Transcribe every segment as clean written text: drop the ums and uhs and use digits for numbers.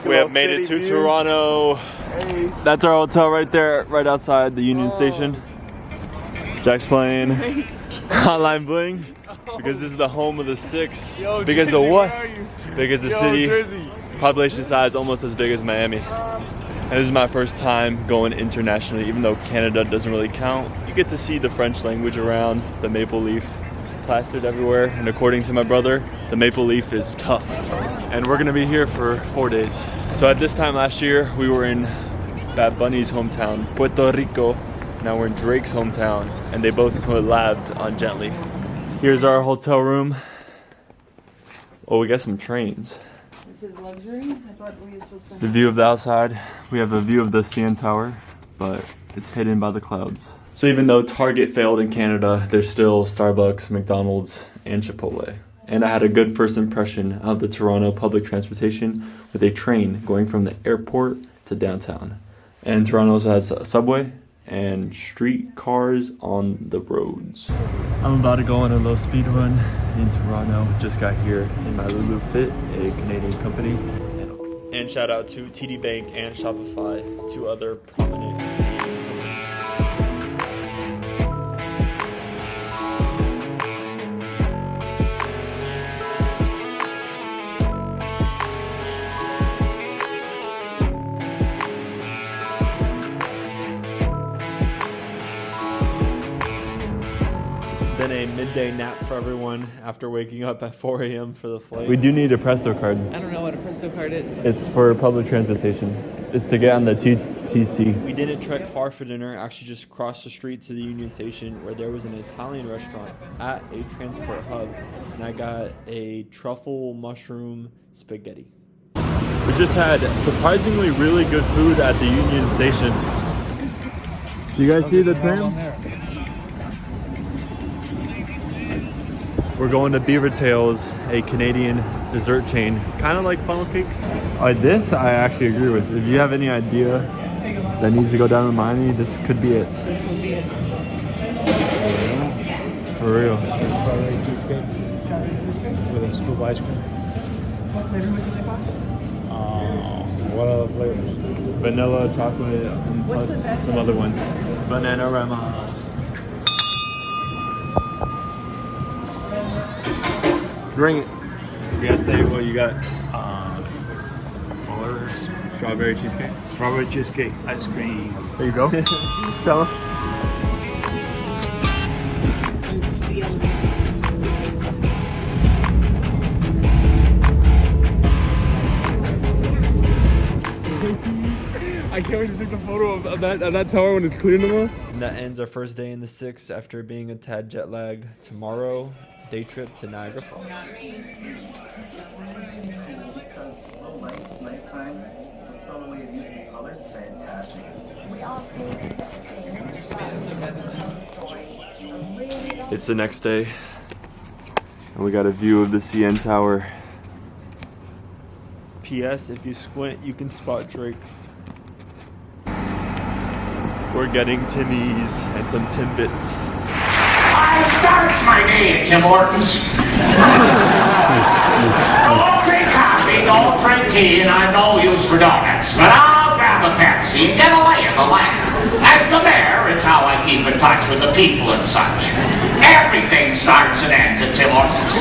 We have made it to Toronto. Hey. That's our hotel right there, right outside the Union Station. Jack's playing Hotline Bling because this is the home of the Six. Because of what? Because the city, population size almost as big as Miami. And this is my first time going internationally, even though Canada doesn't really count. You get to see the French language around, the maple leaf plastered everywhere. And according to my brother, the maple leaf is tough. And we're gonna be here for 4 days. So at this time last year, we were in Bad Bunny's hometown, Puerto Rico. Now we're in Drake's hometown, and they both collabed on Gently. Here's our hotel room. Oh, we got some trains. This is luxury? I thought we were supposed to. The view of the outside. We have a view of the CN Tower, but it's hidden by the clouds. So even though Target failed in Canada, there's still Starbucks, McDonald's, and Chipotle. And I had a good first impression of the Toronto public transportation with a train going from the airport to downtown. And Toronto also has a subway and street cars on the roads. I'm about to go on a little speed run in Toronto. Just got here in my Lulu Fit, a Canadian company. And shout out to TD Bank and Shopify, two other prominent Canadian companies. Then a midday nap for everyone after waking up at 4 a.m. for the flight. We do need a Presto card. I don't know what a Presto card is. It's for public transportation. It's to get on the TTC. We didn't trek far for dinner, actually just crossed the street to the Union Station where there was an Italian restaurant at a transport hub, and I got a truffle mushroom spaghetti. We just had surprisingly really good food at the Union Station. You guys see the tram? We're going to Beaver Tails, a Canadian dessert chain, kind of like funnel cake. This I actually agree with. If you have any idea that needs to go down to Miami, this could be it. This will be it. For real. Strawberry cheesecake with a scoop of ice cream. What flavor would you like, boss? What other flavors? Vanilla, chocolate, and What's plus the best some one? other ones. Bananarama. Ring it. You gotta say what you got. Colors. Strawberry cheesecake. Strawberry cheesecake, ice cream. There you go. Tell them. I can't wait to take the photo of that tower when it's clear tomorrow. And that ends our first day in the Six after being a tad jet lag. Tomorrow, day trip to Niagara Falls. Low light, nighttime, the subtle way of using colors, fantastic. It's the next day, and we got a view of the CN Tower. P.S. If you squint, you can spot Drake. We're getting Timmies and some Timbits. Five starts my day at Tim Hortons. Don't drink coffee, don't drink tea, and I've no use for donuts. But I'll grab a Pepsi and get a lay of the land. As the mayor, it's how I keep in touch with the people and such. Everything starts and ends at Tim Hortons.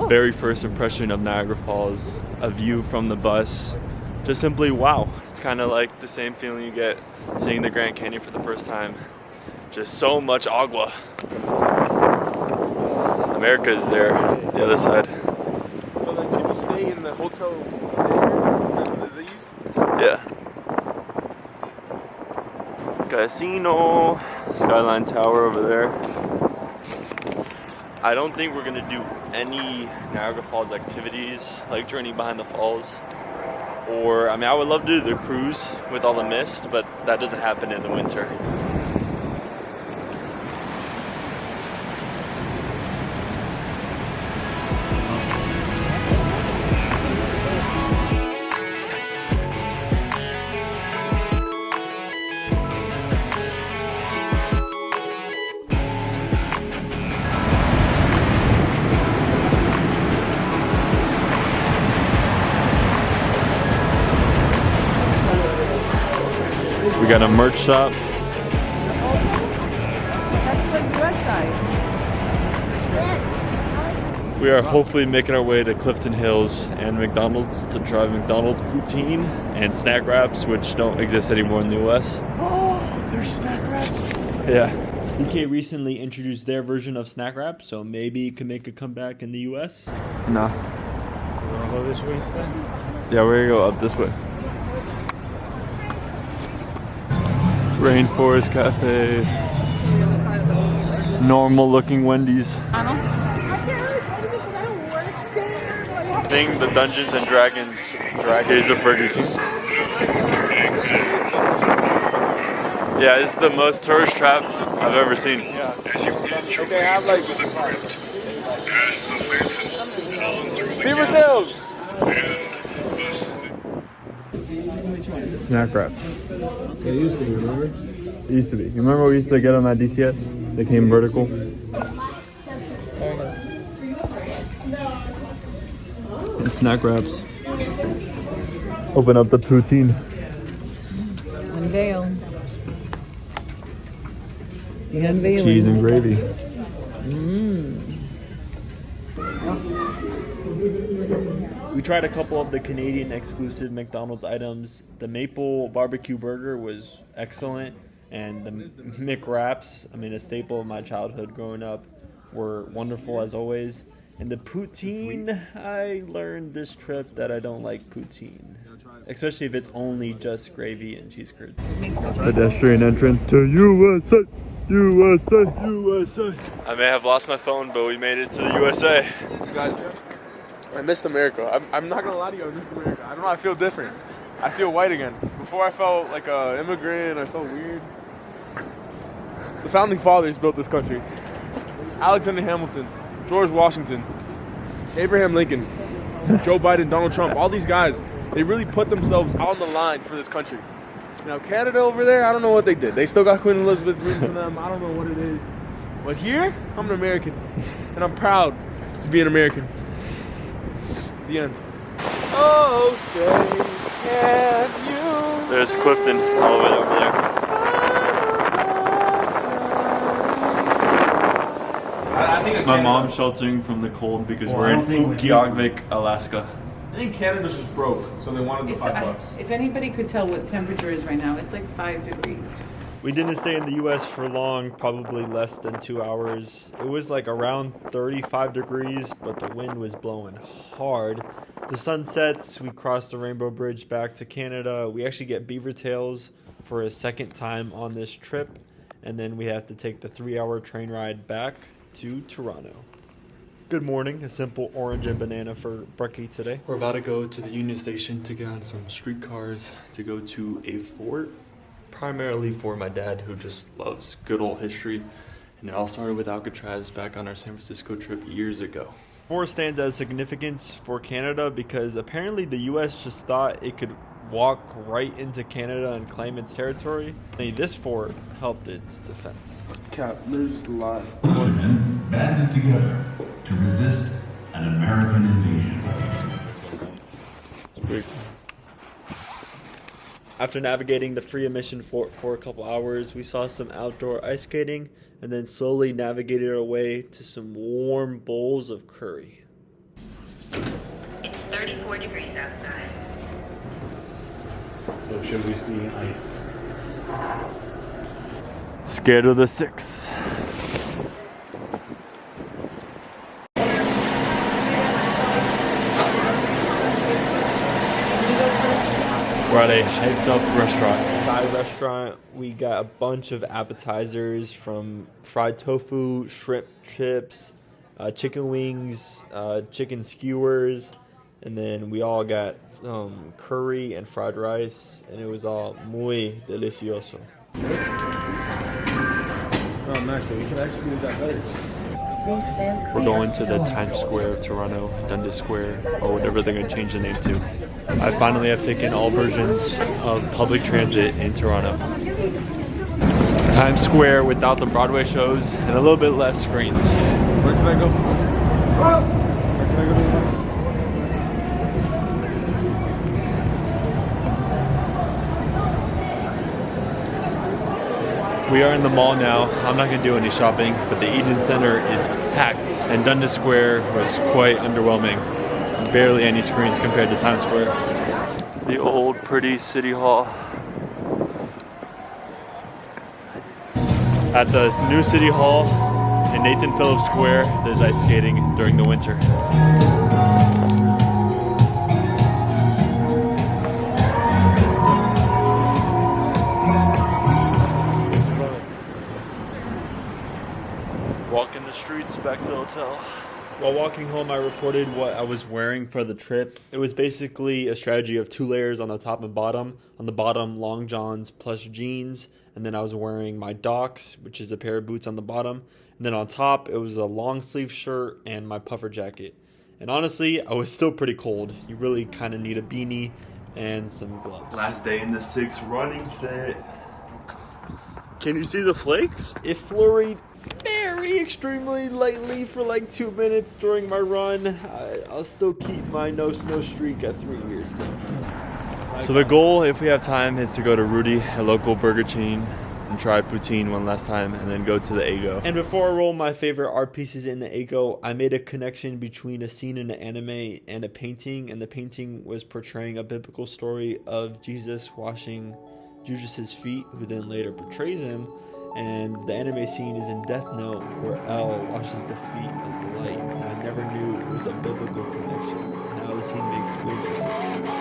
Very first impression of Niagara Falls, a view from the bus, just simply wow. It's kind of like the same feeling you get seeing the Grand Canyon for the first time. Just so much agua. America is there, the other side. So then people stay in the hotel there? Yeah. Casino, Skyline Tower over there. I don't think we're gonna do any Niagara Falls activities like journey behind the falls, or I mean I would love to do the cruise with all the mist, but that doesn't happen in the winter. We got a merch shop. We are hopefully making our way to Clifton Hills and McDonald's to try McDonald's poutine and snack wraps, which don't exist anymore in the US. Oh, there's snack wraps. Yeah. BK recently introduced their version of snack wrap, so maybe it could make a comeback in the US. Nah. You wanna go this way instead? Yeah, we're gonna go up this way. Rainforest Cafe. Normal looking Wendy's. Thing, the Dungeons and Dragons. Here's the Burger King. Yeah, this is the most tourist trap I've ever seen. Yeah. They have like beaver tails. Snack wraps. They used to be, remember? It used to be. You remember what we used to get on that DCS? They came vertical. And snack wraps. Open up the poutine. Unveil. The unveiling. Cheese and gravy. We tried a couple of the Canadian exclusive McDonald's items. The maple barbecue burger was excellent, and the McWraps, I mean a staple of my childhood growing up, were wonderful as always. And the poutine, I learned this trip that I don't like poutine, especially if it's only just gravy and cheese curds. Pedestrian entrance to USA, USA, USA. I may have lost my phone, but we made it to the USA. You guys, I missed America. I'm not gonna lie to you, I missed America. I don't know, I feel different. I feel white again. Before I felt like an immigrant, I felt weird. The founding fathers built this country. Alexander Hamilton, George Washington, Abraham Lincoln, Joe Biden, Donald Trump, all these guys, they really put themselves on the line for this country. Now Canada over there, I don't know what they did. They still got Queen Elizabeth rooting for them. I don't know what it is. But here, I'm an American, and I'm proud to be an American. The end. Oh, say can you... There's Clifton all the way over there. My mom's sheltering from the cold because we're in Ukqiagvik, Alaska. I think Canada's just broke, so they wanted the $5. If anybody could tell what temperature is right now, it's like 5 degrees. We didn't stay in the US for long, probably less than 2 hours. It was like around 35 degrees, but the wind was blowing hard. The sun sets, we crossed the Rainbow Bridge back to Canada. We actually get beaver tails for a second time on this trip, and then we have to take the 3-hour train ride back to Toronto. Good morning, a simple orange and banana for brekkie today. We're about to go to the Union Station to get on some streetcars to go to a fort, primarily for my dad who just loves good old history. And it all started with Alcatraz back on our San Francisco trip years ago. Fort stands as significance for Canada because apparently the US just thought it could walk right into Canada and claim its territory. This fort helped its defense. Cap, there's a lot. Men banded together to resist an American invasion. After navigating the free admission fort for a couple hours, we saw some outdoor ice skating and then slowly navigated our way to some warm bowls of curry. It's 34 degrees outside. So should we see ice? Scared of the six. We're at a hyped up restaurant. Thai restaurant. We got a bunch of appetizers from fried tofu, shrimp chips, chicken wings, chicken skewers, and then we all got some curry and fried rice, and it was all muy delicioso. Oh, Maxwell, you can actually do that better. We're going to the Times Square of Toronto, Dundas Square, or whatever they're going to change the name to. I finally have taken all versions of public transit in Toronto. Times Square without the Broadway shows and a little bit less screens. Where can I go? Where can I go to? We are in the mall now. I'm not gonna do any shopping, but the Eden Center is packed, and Dundas Square was quite underwhelming. Barely any screens compared to Times Square. The old pretty City Hall. At the new City Hall in Nathan Phillips Square, there's ice skating during the winter. Walking the streets back to the hotel. While walking home, I reported what I was wearing for the trip. It was basically a strategy of 2 layers on the top and bottom. On the bottom, long johns plus jeans. And then I was wearing my Docs, which is a pair of boots on the bottom. And then on top, it was a long sleeve shirt and my puffer jacket. And honestly, I was still pretty cold. You really kind of need a beanie and some gloves. Last day in the 6 running fit. Can you see the flakes? It flurried very extremely lightly for like 2 minutes during my run. I'll still keep my no snow streak at 3 years though. So the goal, if we have time, is to go to Rudy, a local burger chain, and try poutine one last time, and then go to the Ego. And before I roll my favorite art pieces in the Ego, I made a connection between a scene in an anime and a painting, and the painting was portraying a biblical story of Jesus washing Judas's feet, who then later betrays him. And the anime scene is in Death Note, where L washes the feet of the light. And I never knew it was a biblical connection. Now the scene makes way more sense.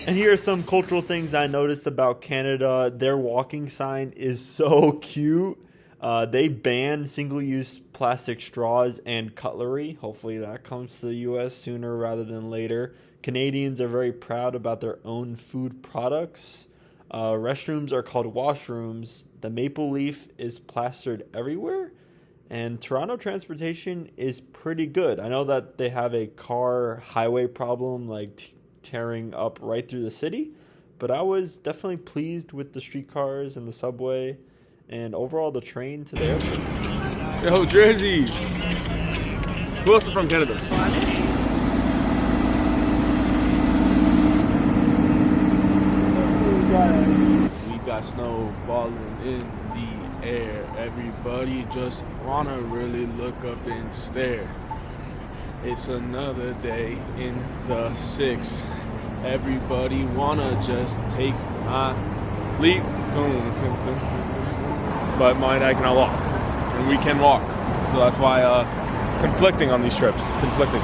And here are some cultural things I noticed about Canada. Their walking sign is so cute. They ban single-use plastic straws and cutlery. Hopefully that comes to the US sooner rather than later. Canadians are very proud about their own food products. Restrooms are called washrooms. The maple leaf is plastered everywhere. And Toronto transportation is pretty good. I know that they have a car highway problem, like tearing up right through the city, but I was definitely pleased with the streetcars and the subway and overall the train to the airport. Yo, Jersey! Who else is from Canada? We got snow falling in the air. Everybody just wanna really look up and stare. It's another day in the 6. Everybody wanna just take my leap. But mine, I cannot walk. And we can walk. So that's why it's conflicting on these trips. It's conflicting.